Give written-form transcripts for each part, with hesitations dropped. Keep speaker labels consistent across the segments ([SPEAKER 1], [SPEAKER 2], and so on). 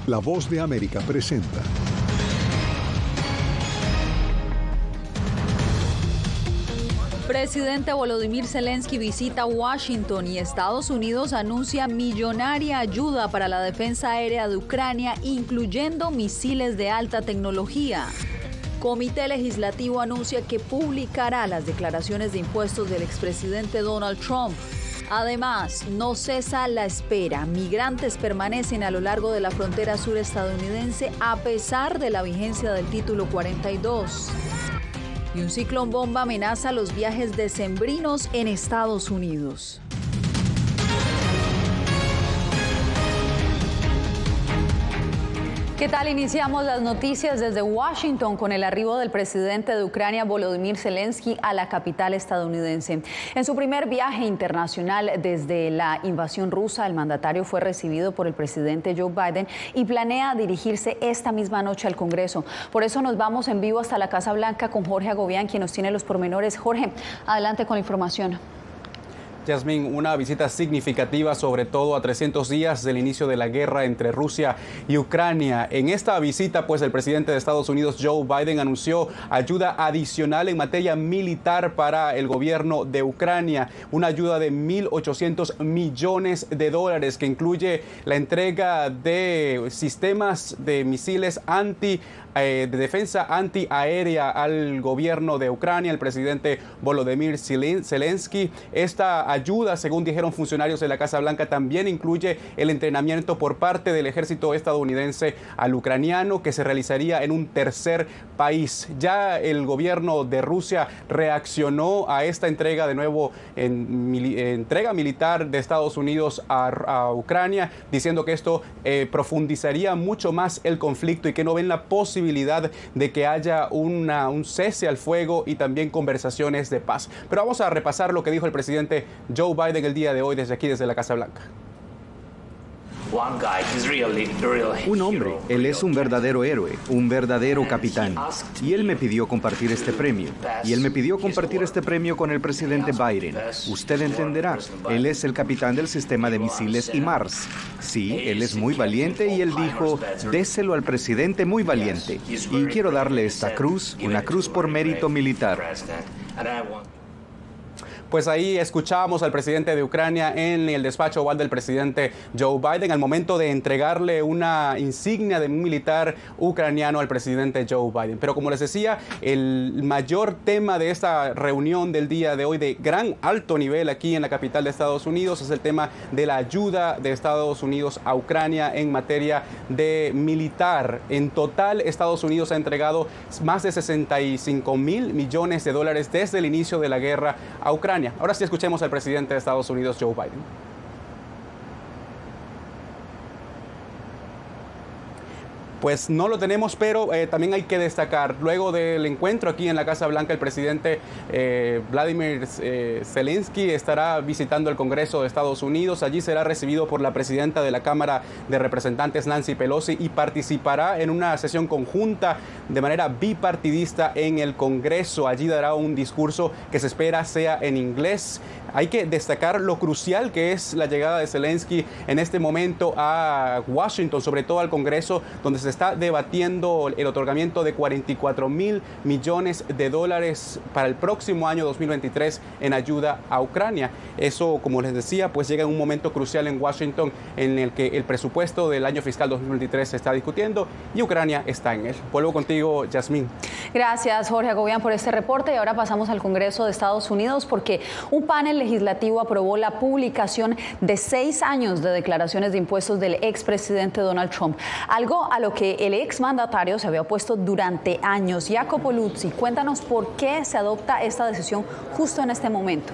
[SPEAKER 1] La Voz de América presenta.
[SPEAKER 2] Presidente Volodymyr Zelensky visita Washington y Estados Unidos anuncia millonaria ayuda para la defensa aérea de Ucrania, incluyendo misiles de alta tecnología. Comité Legislativo anuncia que publicará las declaraciones de impuestos del expresidente Donald Trump. Además, no cesa la espera. Migrantes permanecen a lo largo de la frontera sur estadounidense a pesar de la vigencia del Título 42. Y un ciclón bomba amenaza los viajes decembrinos en Estados Unidos. ¿Qué tal? Iniciamos las noticias desde Washington con el arribo del presidente de Ucrania, Volodymyr Zelensky, a la capital estadounidense. En su primer viaje internacional desde la invasión rusa, el mandatario fue recibido por el presidente Joe Biden y planea dirigirse esta misma noche al Congreso. Por eso nos vamos en vivo hasta la Casa Blanca con Jorge Agobián, quien nos tiene los pormenores. Jorge, adelante con la información.
[SPEAKER 3] Yasmín, una visita significativa, sobre todo a 300 días del inicio de la guerra entre Rusia y Ucrania. En esta visita, pues, el presidente de Estados Unidos, Joe Biden, anunció ayuda adicional en materia militar para el gobierno de Ucrania. Una ayuda de $1.800 millones que incluye la entrega de sistemas de misiles de defensa antiaérea al gobierno de Ucrania, el presidente Volodymyr Zelensky. Esta ayuda, según dijeron funcionarios de la Casa Blanca, también incluye el entrenamiento por parte del ejército estadounidense al ucraniano, que se realizaría en un tercer país. Ya el gobierno de Rusia reaccionó a esta entrega de nuevo entrega militar de Estados Unidos a Ucrania, diciendo que esto profundizaría mucho más el conflicto y que no ven la posibilidad de que haya un cese al fuego y también conversaciones de paz. Pero vamos a repasar lo que dijo el presidente Joe Biden el día de hoy desde aquí, desde la Casa Blanca.
[SPEAKER 4] Un hombre, él es un verdadero héroe, un verdadero capitán. Y él me pidió compartir este premio. Y él me pidió compartir este premio con el presidente Biden. Usted entenderá, él es el capitán del sistema de misiles HIMARS. Sí, él es muy valiente y él dijo, déselo al presidente muy valiente. Y quiero darle esta cruz, una cruz por mérito militar.
[SPEAKER 3] Pues ahí escuchábamos al presidente de Ucrania en el despacho oval del presidente Joe Biden al momento de entregarle una insignia de un militar ucraniano al presidente Joe Biden. Pero como les decía, el mayor tema de esta reunión del día de hoy de gran alto nivel aquí en la capital de Estados Unidos es el tema de la ayuda de Estados Unidos a Ucrania en materia de militar. En total, Estados Unidos ha entregado más de $65.000 millones desde el inicio de la guerra a Ucrania. Ahora sí escuchemos al presidente de Estados Unidos, Joe Biden. Pues no lo tenemos, pero también hay que destacar, luego del encuentro aquí en la Casa Blanca, el presidente Volodymyr Zelensky estará visitando el Congreso de Estados Unidos. Allí será recibido por la presidenta de la Cámara de Representantes, Nancy Pelosi, y participará en una sesión conjunta de manera bipartidista en el Congreso. Allí dará un discurso que se espera sea en inglés. Hay que destacar lo crucial que es la llegada de Zelensky en este momento a Washington, sobre todo al Congreso, donde se está debatiendo el otorgamiento de $44.000 millones para el próximo año 2023 en ayuda a Ucrania. Eso, como les decía, pues llega en un momento crucial en Washington en el que el presupuesto del año fiscal 2023 se está discutiendo y Ucrania está en él. Vuelvo contigo, Yasmín.
[SPEAKER 2] Gracias, Jorge Agobián, por este reporte. Y ahora pasamos al Congreso de Estados Unidos porque un panel legislativo aprobó la publicación de 6 años de declaraciones de impuestos del expresidente Donald Trump, algo a lo que el exmandatario se había opuesto durante años. Jacopo Luzzi, cuéntanos por qué se adopta esta decisión justo en este momento.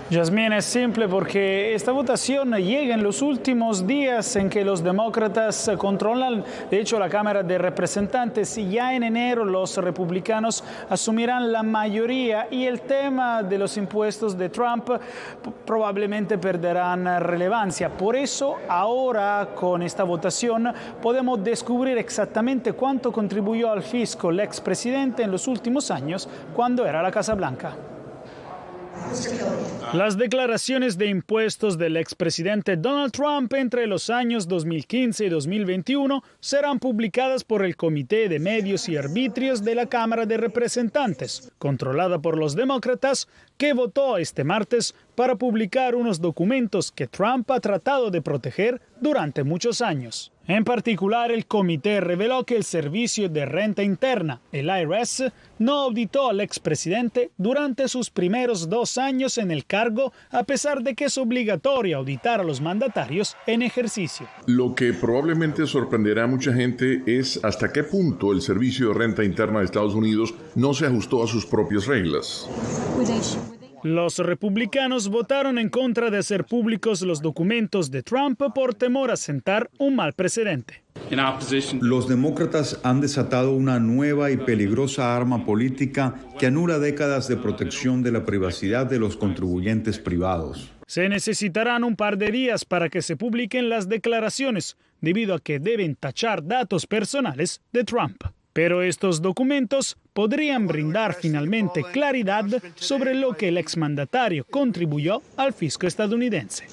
[SPEAKER 5] Yasmín, es simple porque esta votación llega en los últimos días en que los demócratas controlan, de hecho, la Cámara de Representantes, y ya en enero los republicanos asumirán la mayoría y el tema de los impuestos de Trump probablemente perderán relevancia. Por eso, ahora con esta votación podemos descubrir exactamente cuánto contribuyó al fisco el expresidente en los últimos años cuando era la Casa Blanca. Las declaraciones de impuestos del expresidente Donald Trump entre los años 2015 y 2021 serán publicadas por el Comité de Medios y Arbitrios de la Cámara de Representantes, controlada por los demócratas, que votó este martes para publicar unos documentos que Trump ha tratado de proteger durante muchos años. En particular, el comité reveló que el Servicio de Renta Interna, el IRS, no auditó al expresidente durante sus primeros 2 años en el cargo, a pesar de que es obligatorio auditar a los mandatarios en ejercicio.
[SPEAKER 6] Lo que probablemente sorprenderá a mucha gente es hasta qué punto el Servicio de Renta Interna de Estados Unidos no se ajustó a sus propias reglas.
[SPEAKER 5] Los republicanos votaron en contra de hacer públicos los documentos de Trump por temor a sentar un mal precedente.
[SPEAKER 7] Los demócratas han desatado una nueva y peligrosa arma política que anula décadas de protección de la privacidad de los contribuyentes privados.
[SPEAKER 5] Se necesitarán un par de días para que se publiquen las declaraciones, debido a que deben tachar datos personales de Trump. Pero estos documentos podrían brindar finalmente claridad sobre lo que el exmandatario contribuyó al fisco estadounidense.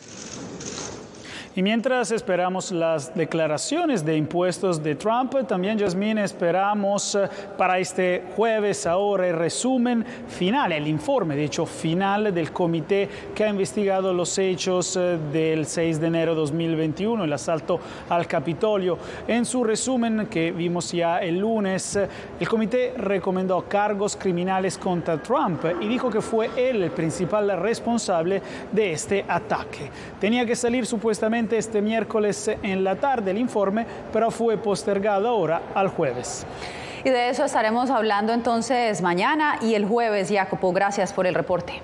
[SPEAKER 5] Y mientras esperamos las declaraciones de impuestos de Trump, también, Yasmín, esperamos para este jueves ahora el resumen final, el informe, de hecho, final del comité que ha investigado los hechos del 6 de enero de 2021, el asalto al Capitolio. En su resumen que vimos ya el lunes, el comité recomendó cargos criminales contra Trump y dijo que fue él el principal responsable de este ataque. Tenía que salir supuestamente este miércoles en la tarde el informe, pero fue postergado ahora al jueves.
[SPEAKER 2] Y de eso estaremos hablando entonces mañana y el jueves. Jacopo, gracias por el reporte.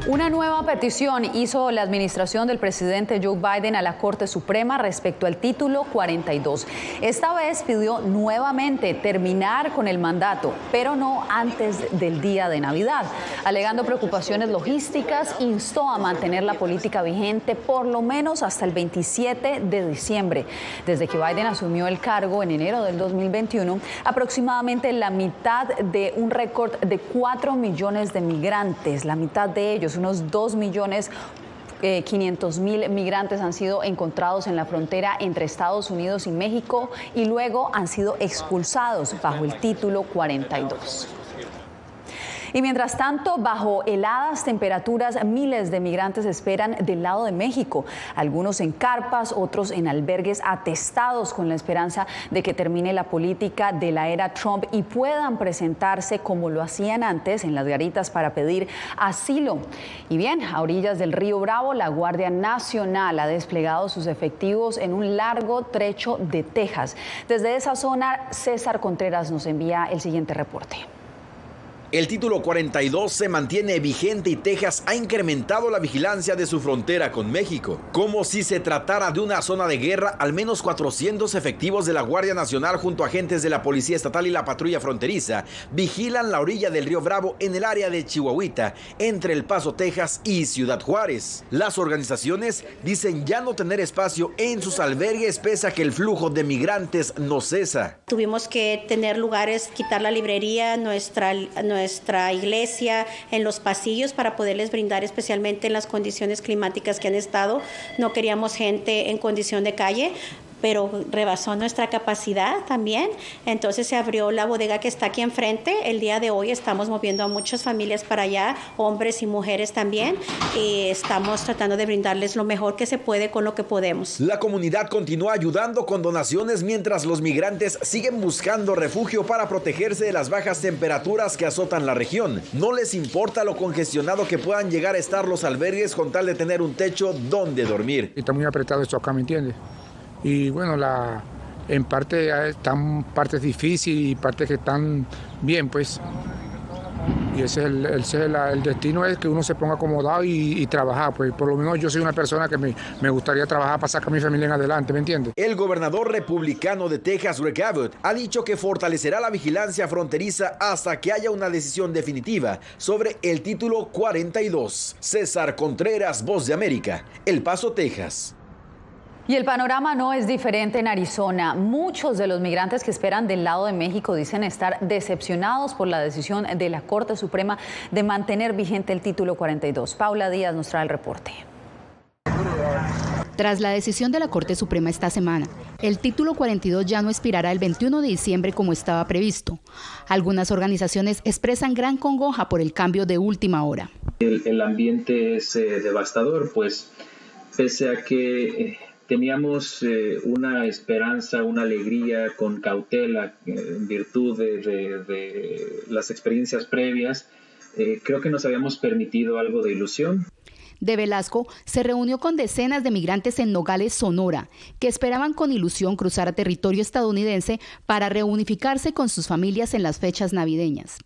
[SPEAKER 2] Una nueva petición hizo la administración del presidente Joe Biden a la Corte Suprema respecto al título 42. Esta vez pidió nuevamente terminar con el mandato, pero no antes del día de Navidad. Alegando preocupaciones logísticas, instó a mantener la política vigente por lo menos hasta el 27 de diciembre. Desde que Biden asumió el cargo en enero del 2021, aproximadamente la mitad de un récord de 4 millones de migrantes, la mitad de ellos, unos 2.500.000 migrantes han sido encontrados en la frontera entre Estados Unidos y México y luego han sido expulsados bajo el título 42. Y mientras tanto, bajo heladas temperaturas, miles de migrantes esperan del lado de México, algunos en carpas, otros en albergues atestados, con la esperanza de que termine la política de la era Trump y puedan presentarse como lo hacían antes en las garitas para pedir asilo. Y bien, a orillas del río Bravo, la Guardia Nacional ha desplegado sus efectivos en un largo trecho de Texas. Desde esa zona, César Contreras nos envía el siguiente reporte.
[SPEAKER 8] El título 42 se mantiene vigente y Texas ha incrementado la vigilancia de su frontera con México. Como si se tratara de una zona de guerra, al menos 400 efectivos de la Guardia Nacional junto a agentes de la Policía Estatal y la Patrulla Fronteriza vigilan la orilla del río Bravo en el área de Chihuahuita, entre El Paso, Texas y Ciudad Juárez. Las organizaciones dicen ya no tener espacio en sus albergues pese a que el flujo de migrantes no cesa.
[SPEAKER 9] Tuvimos que tener lugares, quitar la librería, nuestra iglesia, en los pasillos para poderles brindar, especialmente en las condiciones climáticas que han estado. No queríamos gente en condición de calle, pero rebasó nuestra capacidad también. Entonces se abrió la bodega que está aquí enfrente. El día de hoy estamos moviendo a muchas familias para allá, hombres y mujeres también, y estamos tratando de brindarles lo mejor que se puede con lo que podemos.
[SPEAKER 8] La comunidad continúa ayudando con donaciones mientras los migrantes siguen buscando refugio para protegerse de las bajas temperaturas que azotan la región. No les importa lo congestionado que puedan llegar a estar los albergues con tal de tener un techo donde dormir.
[SPEAKER 10] Está muy apretado esto acá, ¿me entiendes? Y bueno, en parte están partes difíciles y partes que están bien, pues. Y ese es el destino, es que uno se ponga acomodado y trabajar. Pues por lo menos yo soy una persona que me gustaría trabajar para sacar a mi familia en adelante, ¿me entiendes?
[SPEAKER 8] El gobernador republicano de Texas, Greg Abbott, ha dicho que fortalecerá la vigilancia fronteriza hasta que haya una decisión definitiva sobre el título 42. César Contreras, Voz de América, El Paso, Texas.
[SPEAKER 2] Y el panorama no es diferente en Arizona. Muchos de los migrantes que esperan del lado de México dicen estar decepcionados por la decisión de la Corte Suprema de mantener vigente el título 42. Paula Díaz nos trae el reporte.
[SPEAKER 11] Tras la decisión de la Corte Suprema esta semana, el título 42 ya no expirará el 21 de diciembre como estaba previsto. Algunas organizaciones expresan gran congoja por el cambio de última hora.
[SPEAKER 12] El ambiente es devastador, pues pese a que teníamos una esperanza, una alegría con cautela en virtud de las experiencias previas, creo que nos habíamos permitido algo de ilusión.
[SPEAKER 11] De Velasco se reunió con decenas de migrantes en Nogales, Sonora, que esperaban con ilusión cruzar a territorio estadounidense para reunificarse con sus familias en las fechas navideñas.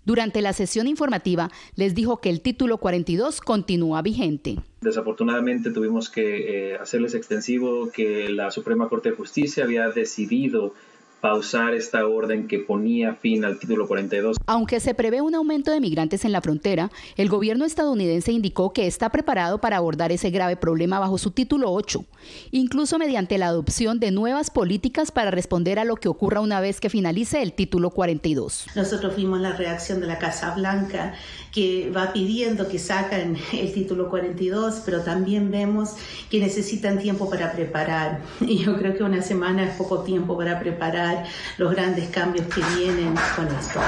[SPEAKER 11] Durante la sesión informativa les dijo que el título 42 continúa vigente.
[SPEAKER 12] Desafortunadamente tuvimos que hacerles extensivo que la Suprema Corte de Justicia había decidido pausar esta orden que ponía fin al título 42.
[SPEAKER 11] Aunque se prevé un aumento de migrantes en la frontera, el gobierno estadounidense indicó que está preparado para abordar ese grave problema bajo su título 8, incluso mediante la adopción de nuevas políticas para responder a lo que ocurra una vez que finalice el título 42.
[SPEAKER 13] Nosotros vimos la reacción de la Casa Blanca, que va pidiendo que saquen el título 42, pero también vemos que necesitan tiempo para preparar. Y yo creo que una semana es poco tiempo para preparar los grandes cambios que vienen con esto.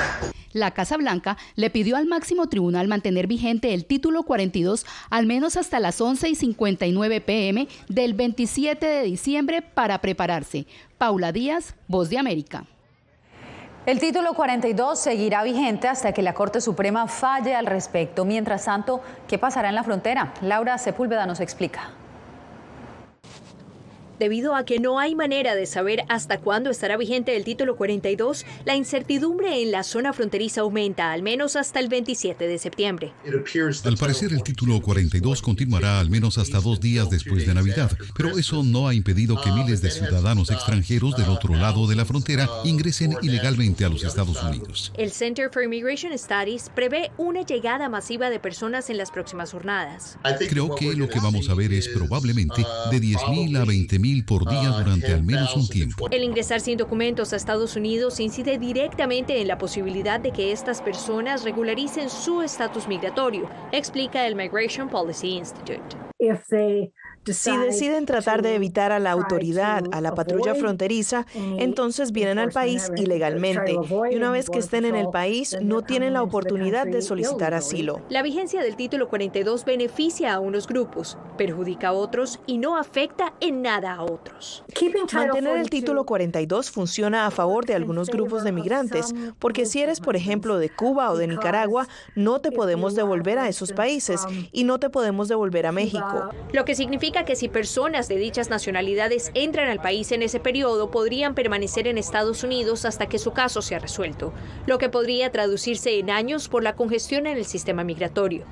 [SPEAKER 11] La Casa Blanca le pidió al máximo tribunal mantener vigente el título 42 al menos hasta las 11:59 p.m. del 27 de diciembre para prepararse. Paula Díaz, Voz de América.
[SPEAKER 2] El título 42 seguirá vigente hasta que la Corte Suprema falle al respecto. Mientras tanto, ¿qué pasará en la frontera? Laura Sepúlveda nos explica.
[SPEAKER 14] Debido a que no hay manera de saber hasta cuándo estará vigente el título 42, la incertidumbre en la zona fronteriza aumenta, al menos hasta el 27 de septiembre.
[SPEAKER 15] Al parecer, el título 42 continuará al menos hasta 2 días después de Navidad, pero eso no ha impedido que miles de ciudadanos extranjeros del otro lado de la frontera ingresen ilegalmente a los Estados Unidos.
[SPEAKER 14] El Center for Immigration Studies prevé una llegada masiva de personas en las próximas jornadas.
[SPEAKER 15] Creo que lo que vamos a ver es probablemente de 10,000 a 20,000 por día durante al menos un tiempo.
[SPEAKER 14] El ingresar sin documentos a Estados Unidos incide directamente en la posibilidad de que estas personas regularicen su estatus migratorio, explica el Migration Policy Institute.
[SPEAKER 16] Si deciden tratar de evitar a la autoridad, a la patrulla fronteriza, entonces vienen al país ilegalmente. Y una vez que estén en el país, no tienen la oportunidad de solicitar asilo.
[SPEAKER 14] La vigencia del título 42 beneficia a unos grupos, perjudica a otros y no afecta en nada a otros.
[SPEAKER 16] Mantener el título 42 funciona a favor de algunos grupos de migrantes, porque si eres, por ejemplo, de Cuba o de Nicaragua, no te podemos devolver a esos países y no te podemos devolver a México.
[SPEAKER 14] Lo que significa que si personas de dichas nacionalidades entran al país en ese periodo, podrían permanecer en Estados Unidos hasta que su caso sea resuelto, lo que podría traducirse en años por la congestión en el sistema migratorio.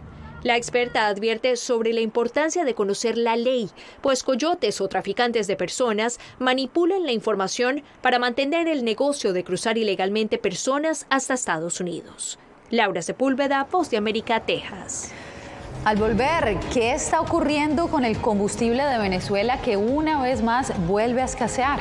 [SPEAKER 14] La experta advierte sobre la importancia de conocer la ley, pues coyotes o traficantes de personas manipulan la información para mantener el negocio de cruzar ilegalmente personas hasta Estados Unidos. Laura Sepúlveda, Voz de América, Texas.
[SPEAKER 2] Al volver, ¿qué está ocurriendo con el combustible de Venezuela que una vez más vuelve a escasear?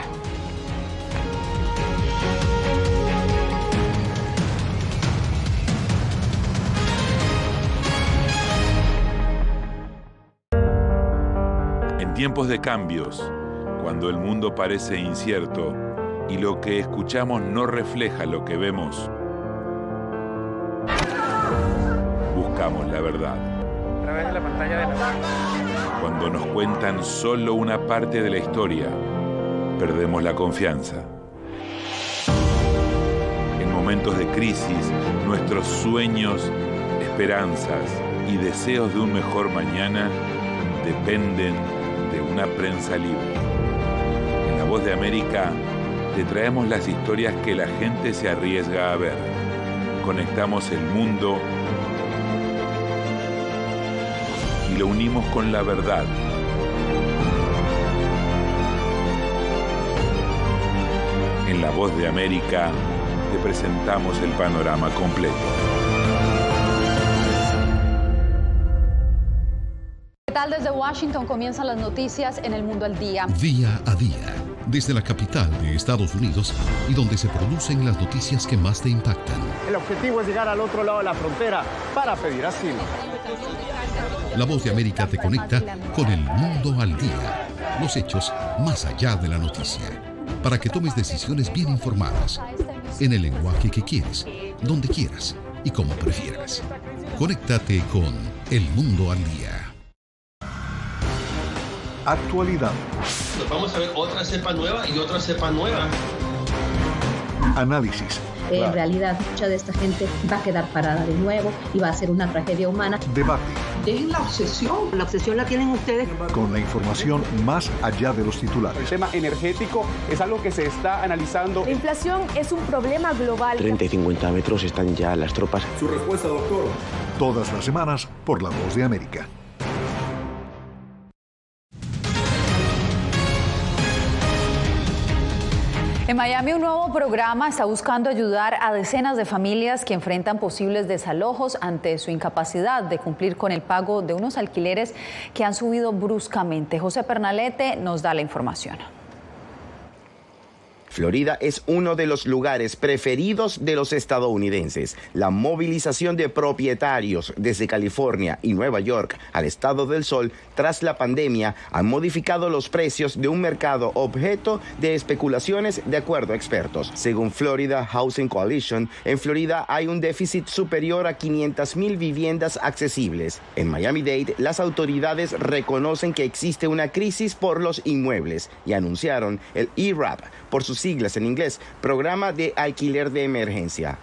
[SPEAKER 17] En tiempos de cambios, cuando el mundo parece incierto y lo que escuchamos no refleja lo que vemos, buscamos la verdad.
[SPEAKER 18] A través de la pantalla de la...
[SPEAKER 17] Cuando nos cuentan solo una parte de la historia, perdemos la confianza. En momentos de crisis, nuestros sueños, esperanzas y deseos de un mejor mañana dependen de una prensa libre. En La Voz de América te traemos las historias que la gente se arriesga a ver. Conectamos el mundo y lo unimos con la verdad. En La Voz de América te presentamos el panorama completo.
[SPEAKER 2] ¿Qué tal? tal? Desde Washington comienzan las noticias en El Mundo al Día.
[SPEAKER 15] Día a día, desde la capital de Estados Unidos y donde se producen las noticias que más te impactan.
[SPEAKER 19] El objetivo es llegar al otro lado de la frontera para pedir asilo.
[SPEAKER 15] La Voz de América te conecta con El Mundo al Día. Los hechos más allá de la noticia. Para que tomes decisiones bien informadas. En el lenguaje que quieres, donde quieras y como prefieras. Conéctate con El Mundo al Día.
[SPEAKER 1] Actualidad.
[SPEAKER 20] Nos vamos a ver otra cepa nueva y otra cepa nueva.
[SPEAKER 1] Análisis.
[SPEAKER 21] En realidad, mucha de esta gente va a quedar parada de nuevo y va a ser una tragedia humana.
[SPEAKER 1] Debate.
[SPEAKER 21] Dejen la obsesión. La obsesión la tienen ustedes.
[SPEAKER 1] Con la información más allá de los titulares.
[SPEAKER 3] El tema energético es algo que se está analizando.
[SPEAKER 22] La inflación es un problema global.
[SPEAKER 23] 30 y 50 metros están ya las tropas.
[SPEAKER 1] Su respuesta, doctor. Todas las semanas por La Voz de América.
[SPEAKER 2] En Miami, un nuevo programa está buscando ayudar a decenas de familias que enfrentan posibles desalojos ante su incapacidad de cumplir con el pago de unos alquileres que han subido bruscamente. José Pernalete nos da la información.
[SPEAKER 24] Florida es uno de los lugares preferidos de los estadounidenses. La movilización de propietarios desde California y Nueva York al estado del sol tras la pandemia han modificado los precios de un mercado objeto de especulaciones de acuerdo a expertos. Según Florida Housing Coalition, en Florida hay un déficit superior a 500,000 viviendas accesibles. En Miami-Dade, las autoridades reconocen que existe una crisis por los inmuebles y anunciaron el ERAP, por sus siglas en inglés, Programa de Alquiler de Emergencia.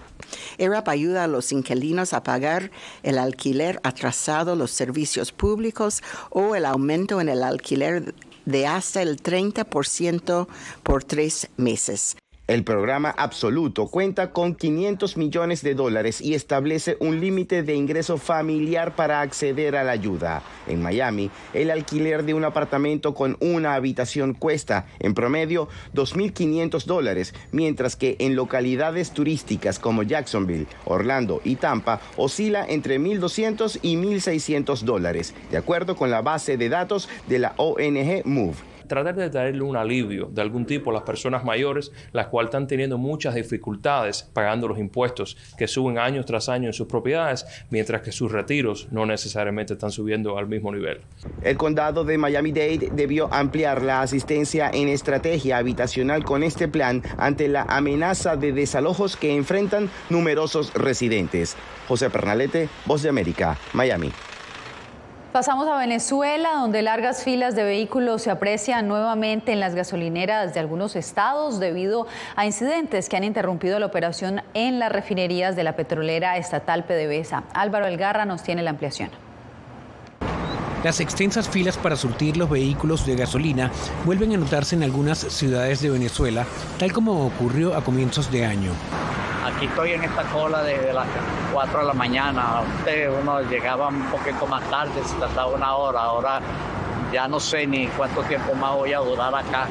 [SPEAKER 25] ERAP ayuda a los inquilinos a pagar el alquiler atrasado, los servicios públicos o el aumento en el alquiler de hasta el 30% por 3 meses.
[SPEAKER 24] El programa absoluto cuenta con $500 millones y establece un límite de ingreso familiar para acceder a la ayuda. En Miami, el alquiler de un apartamento con una habitación cuesta, en promedio, $2,500, mientras que en localidades turísticas como Jacksonville, Orlando y Tampa, oscila entre $1,200 y $1,600, de acuerdo con la base de datos de la ONG Move.
[SPEAKER 26] Tratar de darle un alivio de algún tipo a las personas mayores, las cuales están teniendo muchas dificultades pagando los impuestos que suben año tras año en sus propiedades, mientras que sus retiros no necesariamente están subiendo al mismo nivel.
[SPEAKER 24] El condado de Miami-Dade debió ampliar la asistencia en estrategia habitacional con este plan ante la amenaza de desalojos que enfrentan numerosos residentes. José Pernalete, Voz de América, Miami.
[SPEAKER 2] Pasamos a Venezuela, donde largas filas de vehículos se aprecian nuevamente en las gasolineras de algunos estados debido a incidentes que han interrumpido la operación en las refinerías de la petrolera estatal PDVSA. Álvaro Algarra nos tiene la ampliación.
[SPEAKER 27] Las extensas filas para surtir los vehículos de gasolina vuelven a notarse en algunas ciudades de Venezuela, tal como ocurrió a comienzos de año.
[SPEAKER 28] Aquí estoy en esta cola de las 4 de la mañana. Uno llegaba un poquito más tarde, se tardaba 1 hora. Ahora ya no sé ni cuánto tiempo más voy a durar acá.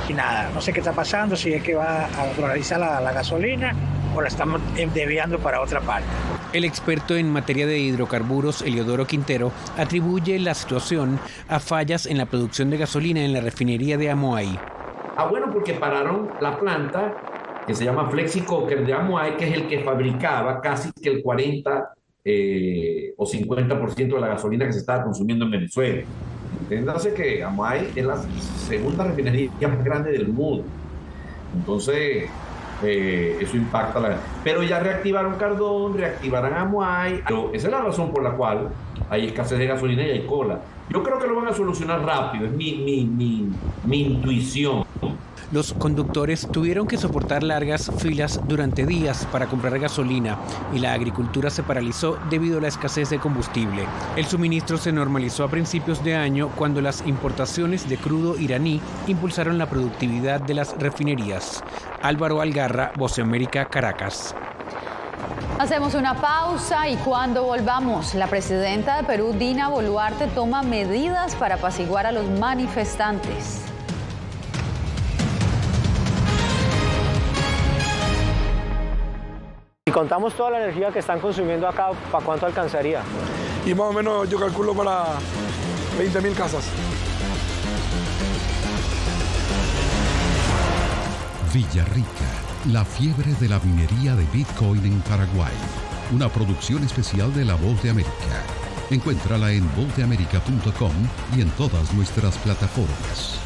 [SPEAKER 29] Y nada, no sé qué está pasando, si es que va a dolarizar la gasolina o la estamos desviando para otra parte.
[SPEAKER 27] El experto en materia de hidrocarburos, Eliodoro Quintero, atribuye la situación a fallas en la producción de gasolina en la refinería de Amoay.
[SPEAKER 30] Bueno, porque pararon la planta que se llama Flexicoker de Amoay, que es el que fabricaba casi que el 40 o 50% de la gasolina que se estaba consumiendo en Venezuela. Entiéndase que Amoay es la segunda refinería más grande del mundo. Entonces, eso impacta Pero ya reactivaron Cardón, reactivarán Amoay. Pero esa es la razón por la cual hay escasez de gasolina y hay cola. Yo creo que lo van a solucionar rápido, es mi intuición.
[SPEAKER 27] Los conductores tuvieron que soportar largas filas durante días para comprar gasolina y la agricultura se paralizó debido a la escasez de combustible. El suministro se normalizó a principios de año cuando las importaciones de crudo iraní impulsaron la productividad de las refinerías. Álvaro Algarra, Voz de América, Caracas.
[SPEAKER 2] Hacemos una pausa y cuando volvamos, la presidenta de Perú, Dina Boluarte, toma medidas para apaciguar a los manifestantes.
[SPEAKER 31] Si contamos toda la energía que están consumiendo acá, ¿para cuánto alcanzaría?
[SPEAKER 32] Y más o menos yo calculo para
[SPEAKER 4] 20.000 casas.
[SPEAKER 15] Villarrica, la fiebre de la minería de Bitcoin en Paraguay. Una producción especial de La Voz de América. Encuéntrala en vozdeamerica.com y en todas nuestras plataformas.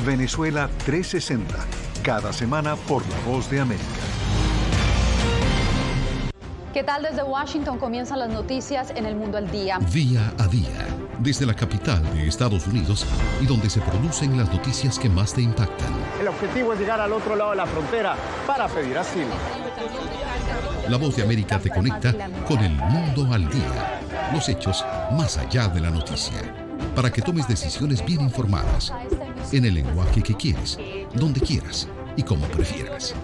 [SPEAKER 1] Venezuela 360, cada semana por La Voz de América.
[SPEAKER 2] ¿Qué tal? Desde Washington comienzan las noticias en El Mundo al Día.
[SPEAKER 15] Día a día, desde la capital de Estados Unidos y donde se producen las noticias que más te impactan.
[SPEAKER 19] El objetivo es llegar al otro lado de la frontera para pedir asilo.
[SPEAKER 15] La Voz de América te conecta con El Mundo al Día. Los hechos más allá de la noticia. Para que tomes decisiones bien informadas, en el lenguaje que quieres, donde quieras y como prefieras.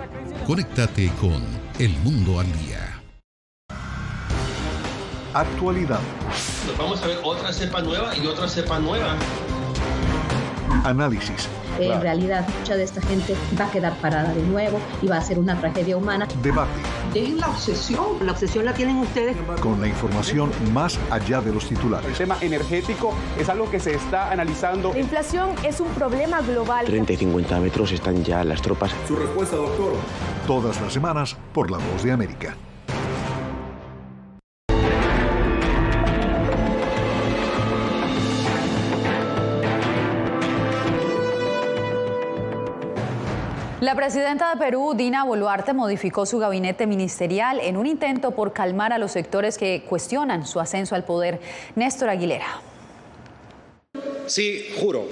[SPEAKER 15] Conéctate con El Mundo al Día.
[SPEAKER 1] Actualidad.
[SPEAKER 20] Nos vamos a ver otra cepa nueva y otra cepa nueva.
[SPEAKER 1] Análisis.
[SPEAKER 21] En realidad, mucha de esta gente va a quedar parada de nuevo y va a ser una tragedia humana.
[SPEAKER 1] Debate.
[SPEAKER 21] Dejen la obsesión. La obsesión la tienen ustedes.
[SPEAKER 1] Con la información más allá de los titulares.
[SPEAKER 5] El tema energético es algo que se está analizando.
[SPEAKER 22] La inflación es un problema global.
[SPEAKER 23] 30 y 50 metros están ya las tropas.
[SPEAKER 1] Su respuesta, doctor. Todas las semanas por La Voz de América.
[SPEAKER 2] La presidenta de Perú, Dina Boluarte, modificó su gabinete ministerial en un intento por calmar a los sectores que cuestionan su ascenso al poder. Néstor Aguilera.
[SPEAKER 6] Sí, juro.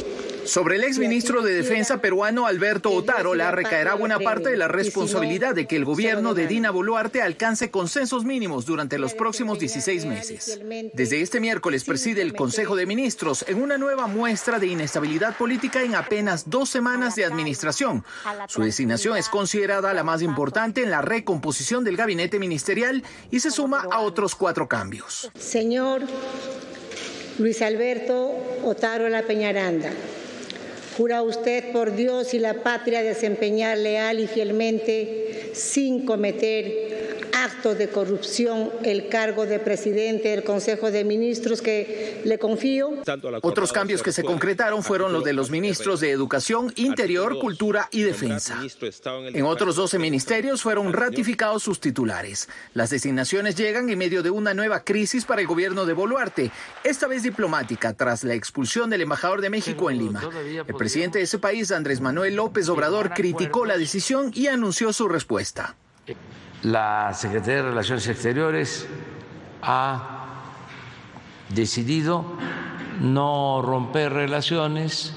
[SPEAKER 6] Sobre el exministro de Defensa peruano Alberto Otárola recaerá buena parte de la responsabilidad de que el gobierno de Dina Boluarte alcance consensos mínimos durante los próximos 16 meses. Desde este miércoles preside el Consejo de Ministros en una nueva muestra de inestabilidad política en apenas 2 semanas de administración. Su designación es considerada la más importante en la recomposición del gabinete ministerial y se suma a otros 4 cambios.
[SPEAKER 7] Señor Luis Alberto Otárola Peñaranda, ¿jura usted por Dios y la patria desempeñar leal y fielmente, sin cometer actos de corrupción, el cargo de presidente del Consejo de Ministros que le confío?
[SPEAKER 6] Otros cambios que se concretaron fueron los de los ministros de Educación, Interior, Cultura y Defensa. En otros 12 ministerios fueron ratificados sus titulares. Las designaciones llegan en medio de una nueva crisis para el gobierno de Boluarte, esta vez diplomática, tras la expulsión del embajador de México en Lima. El presidente de ese país, Andrés Manuel López Obrador, criticó la decisión y anunció su respuesta.
[SPEAKER 8] La Secretaría de Relaciones Exteriores ha decidido no romper relaciones.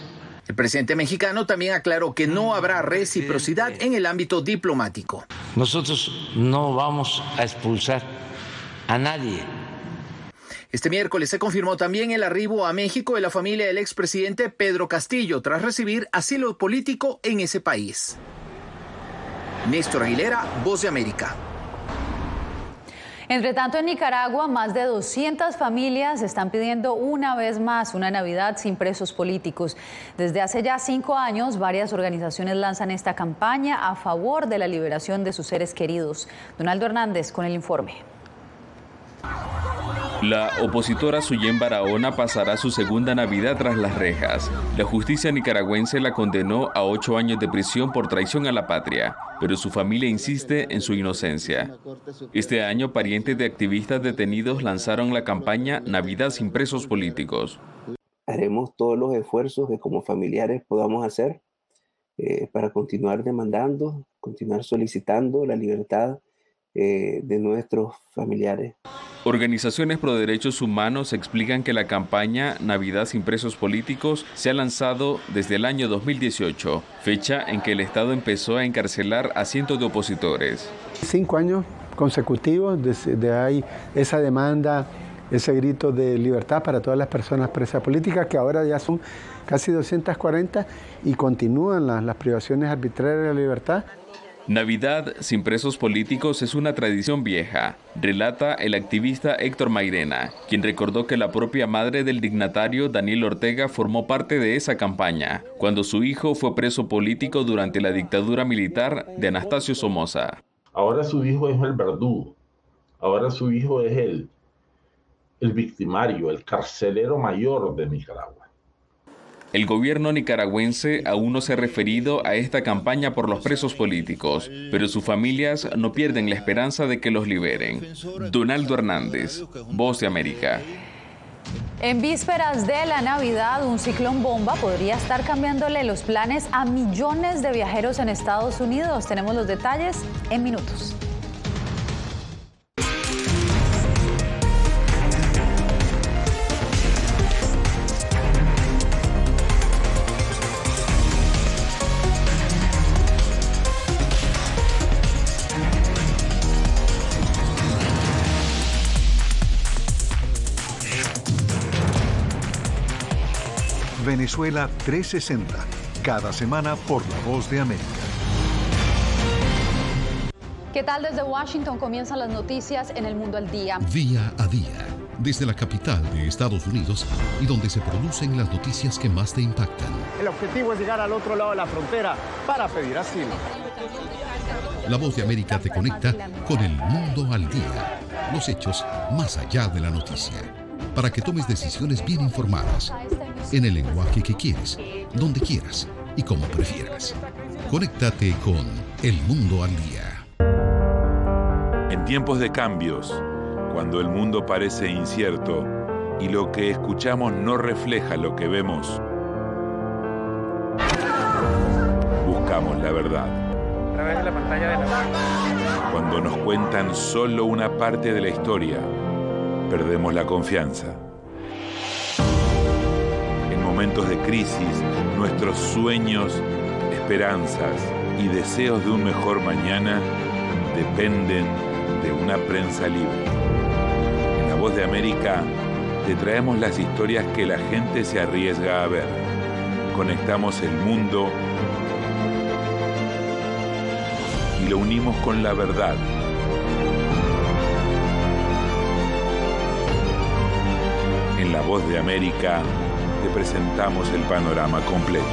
[SPEAKER 6] El presidente mexicano también aclaró que no habrá reciprocidad en el ámbito diplomático.
[SPEAKER 8] Nosotros no vamos a expulsar a nadie.
[SPEAKER 6] Este miércoles se confirmó también el arribo a México de la familia del expresidente Pedro Castillo tras recibir asilo político en ese país. Néstor Aguilera, Voz de América.
[SPEAKER 2] Entre tanto, en Nicaragua, más de 200 familias están pidiendo una vez más una Navidad sin presos políticos. Desde hace ya 5 años, varias organizaciones lanzan esta campaña a favor de la liberación de sus seres queridos. Donaldo Hernández con el informe.
[SPEAKER 9] La opositora Suyén Barahona pasará su segunda Navidad tras las rejas. La justicia nicaragüense la condenó a 8 años de prisión por traición a la patria, pero su familia insiste en su inocencia. Este año, parientes de activistas detenidos lanzaron la campaña Navidad sin presos políticos.
[SPEAKER 23] Haremos todos los esfuerzos que como familiares podamos hacer para continuar demandando, continuar solicitando la libertad de nuestros familiares.
[SPEAKER 9] Organizaciones pro derechos humanos explican que la campaña Navidad sin presos políticos se ha lanzado desde el año 2018, fecha en que el Estado empezó a encarcelar a cientos de opositores.
[SPEAKER 10] 5 años consecutivos desde ahí esa demanda
[SPEAKER 3] ese grito de libertad para todas las personas presas políticas, que ahora ya son casi 240 y continúan las privaciones arbitrarias de la libertad.
[SPEAKER 9] Navidad sin presos políticos es una tradición vieja, relata el activista Héctor Mairena, quien recordó que la propia madre del dignatario Daniel Ortega formó parte de esa campaña, cuando su hijo fue preso político durante la dictadura militar de Anastasio Somoza.
[SPEAKER 4] Ahora su hijo es el verdugo, ahora su hijo es el victimario, el carcelero mayor de Nicaragua.
[SPEAKER 9] El gobierno nicaragüense aún no se ha referido a esta campaña por los presos políticos, pero sus familias no pierden la esperanza de que los liberen. Donaldo Hernández, Voz de América.
[SPEAKER 2] En vísperas de la Navidad, un ciclón bomba podría estar cambiándole los planes a millones de viajeros en Estados Unidos. Tenemos los detalles en minutos.
[SPEAKER 1] Venezuela 360, cada semana por La Voz de América.
[SPEAKER 2] ¿Qué tal? Desde Washington comienzan las noticias en El Mundo al Día.
[SPEAKER 15] Día a día, desde la capital de Estados Unidos y donde se producen las noticias que más te impactan.
[SPEAKER 19] El objetivo es llegar al otro lado de la frontera para pedir asilo.
[SPEAKER 15] La Voz de América te conecta con El Mundo al Día, los hechos más allá de la noticia, para que tomes decisiones bien informadas, en el lenguaje que quieres, donde quieras y como prefieras. Conéctate con El Mundo al Día.
[SPEAKER 10] En tiempos de cambios, cuando el mundo parece incierto y lo que escuchamos no refleja lo que vemos, buscamos la verdad.
[SPEAKER 28] A través de la pantalla de la...
[SPEAKER 10] Cuando nos cuentan solo una parte de la historia, perdemos la confianza. En momentos de crisis, nuestros sueños, esperanzas y deseos de un mejor mañana dependen de una prensa libre. En La Voz de América te traemos las historias que la gente se arriesga a ver. Conectamos el mundo y lo unimos con la verdad. En La Voz de América te presentamos el panorama completo.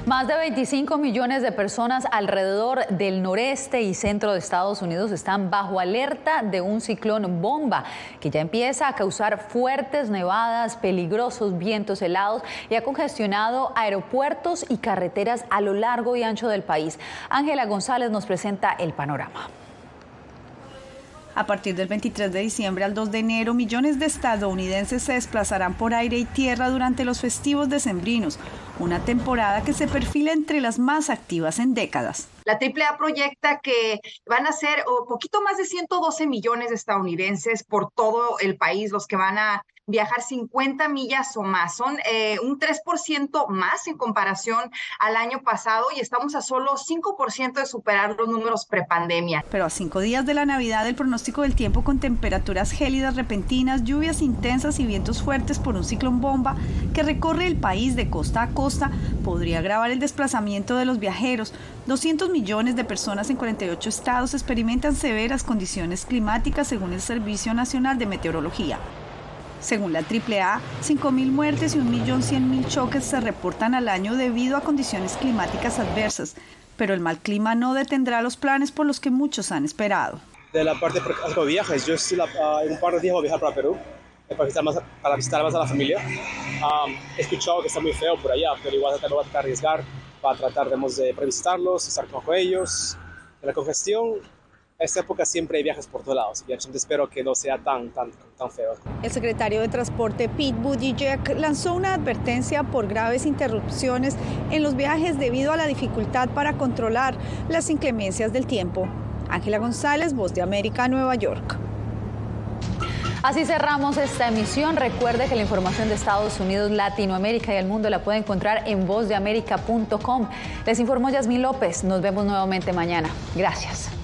[SPEAKER 2] Más de 25 millones de personas alrededor del noreste y centro de Estados Unidos están bajo alerta de un ciclón bomba que ya empieza a causar fuertes nevadas, peligrosos vientos helados y ha congestionado aeropuertos y carreteras a lo largo y ancho del país. Ángela González nos presenta el panorama.
[SPEAKER 11] A partir del 23 de diciembre al 2 de enero, millones de estadounidenses se desplazarán por aire y tierra durante los festivos decembrinos, una temporada que se perfila entre las más activas en décadas.
[SPEAKER 12] La AAA proyecta que van a ser poquito más de 112 millones de estadounidenses por todo el país los que van a viajar 50 millas o más. Son un 3% más en comparación al año pasado y estamos a solo 5% de superar los números prepandemia.
[SPEAKER 11] Pero a 5 días de la Navidad, el pronóstico del tiempo con temperaturas gélidas repentinas, lluvias intensas y vientos fuertes por un ciclón bomba que recorre el país de costa a costa podría agravar el desplazamiento de los viajeros. 200 millones de personas en 48 estados experimentan severas condiciones climáticas según el Servicio Nacional de Meteorología. Según la AAA, 5.000 muertes y 1.100.000 choques se reportan al año debido a condiciones climáticas adversas, pero el mal clima no detendrá los planes por los que muchos han esperado.
[SPEAKER 13] De la parte de viajes, yo estoy en un par de días voy a viajar para Perú, para visitar más a la familia. He escuchado que está muy feo por allá, pero igual no voy a tratar de arriesgar para tratar de previsitarlos, estar con ellos. En la congestión, esta época siempre hay viajes por todos lados, entonces espero que no sea tan feo.
[SPEAKER 11] El secretario de Transporte Pete Buttigieg lanzó una advertencia por graves interrupciones en los viajes debido a la dificultad para controlar las inclemencias del tiempo. Ángela González, Voz de América, Nueva York.
[SPEAKER 2] Así cerramos esta emisión. Recuerde que la información de Estados Unidos, Latinoamérica y el mundo la puede encontrar en vozdeamerica.com. Les informó Yasmín López. Nos vemos nuevamente mañana. Gracias.